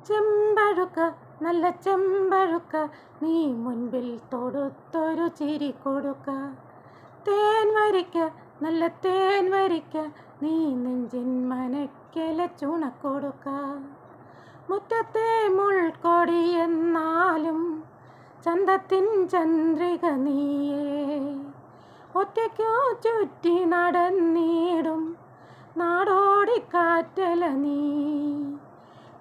ചെമ്പഴുക്ക നല്ല ചെമ്പഴുക്ക നീ മുൻപിൽ തൊടുത്തൊരു ചിരി കൊടുക്ക. തേൻ വരിക്ക നല്ല തേൻ വരിക്ക നീ നെഞ്ചിൻ മനക്കല ചുണക്കൊടുക്ക. മുറ്റത്തെ മുൾക്കൊടി എന്നാലും ചന്തത്തിൻ ചന്ദ്രിക നീയേ. ഒറ്റയ്ക്കോ ചുറ്റി നടന്നിടും നാടോടിക്കാറ്റല നീ.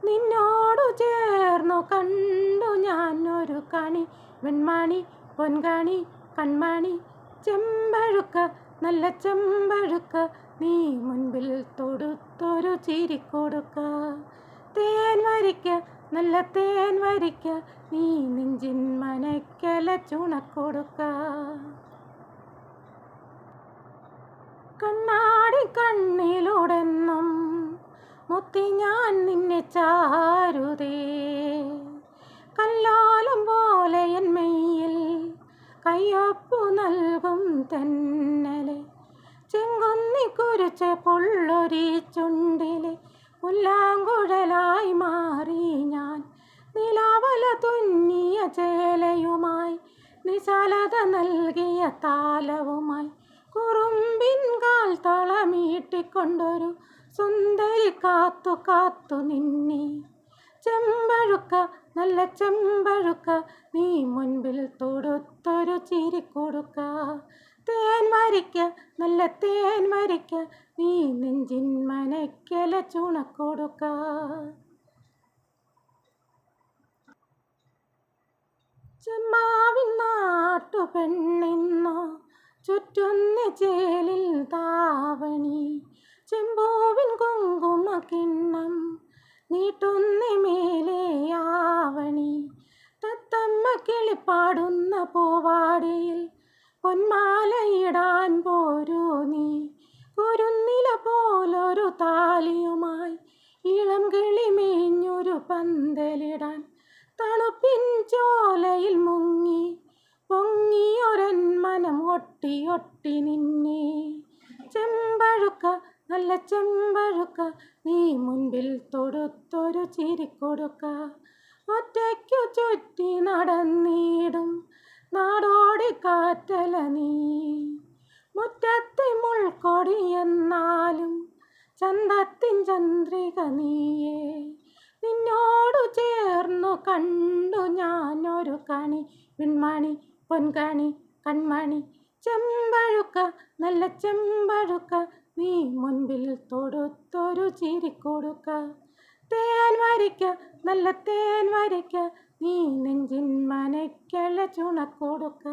നിന്നോടു ചേർന്നു കണ്ടു ഞാൻ ഒരു കണി വെൺമണി പൊൻകണി കൺമണി. ചെമ്പഴുക്ക നല്ല ചെമ്പഴുക്ക നീ മുൻപിൽ തൊടുത്തൊരു ചിരി കൊടുക്ക. തേൻ വരിക്ക നല്ല തേൻ വരിക്ക നീ നെഞ്ചിൻ മനക്കല ചുണക്കൊടുക്ക. കണ്ണാടി കണ്ണിലൂടെന്നും മുത്തി ഞാൻ നിന്നെ ചാരുതേ. കല്ലോലം പോലെ എൻ മെയ്യിൽ കയ്യൊപ്പു നൽകും തെന്നലെ. ചെങ്കുന്നി കുരിച്ച പുള്ളൊരി ചുണ്ടിലെ പുല്ലാങ്കുഴലായി മാറി ഞാൻ. നിലാവല തുന്നിയ ചേലയുമായി നിശാലത നൽകിയ താലവുമായി കുറുമ്പിൻ കാൽ തളമീട്ടിക്കൊണ്ടൊരു സുന്ദരി കാത്തു കാത്തു നിന്നെ. ചെമ്പഴുക്ക നല്ല ചെമ്പഴുക്ക നീ മുൻപിൽ തൊടുത്തൊരു ചിരി കൊടുക്ക. തേൻ വരിക്ക നല്ല തേൻ വരിക്ക നീ നെഞ്ചിൻ മനക്കല ചുണക്കൊടുക്ക. ചെമ്മാവിൻ നാട്ടു പെണ്ണിന്നോ ചുറ്റുന്ന ചേലിൽ താവണി. ചെമ്പൂവിൻ കുങ്കുമ കിണ്ണം നീട്ടുന്ന മേലെയാവണി. തത്തമ്മ കിളിപ്പാടുന്ന പൂവാടിയിൽ പൊന്മാലയിടാൻ പോരൂ നീ. കുരുന്നില പോലൊരു താലിയുമായി ഇളം കിളി മേഞ്ഞൊരു പന്തലിടാൻ. തണുപ്പിൻ ചോലയിൽ മുങ്ങി പൊങ്ങിയൊരൻ മനം ഒട്ടി ഒട്ടി നിന്നെ. ചെമ്പഴുക്ക നല്ല ചെമ്പഴുക്ക നീ മുൻപിൽ തൊടുത്തൊരു ചിരി കൊടുക്ക. ഒറ്റയ്ക്കു ചുറ്റി നടന്നിടും നാടോടിക്കാറ്റല നീ. മുറ്റത്തെ മുൾക്കൊടി എന്നാലും ചന്തത്തിൻ ചന്ദ്രിക നീയേ. നിന്നോടു ചേർന്നു കണ്ടു ഞാൻ ഒരു കണി വെൺമണി പൊൻകണി കൺമണി. ചെമ്പഴുക്ക നല്ല ചെമ്പഴുക്ക നീ മുൻപിൽ തൊടുത്തൊരു ചിരി കൊടുക്ക. തേൻ വരിക്ക നല്ല തേൻ വരിക്ക നീ നെഞ്ചിൻ മനക്കല ചുണക്കൊടുക്ക.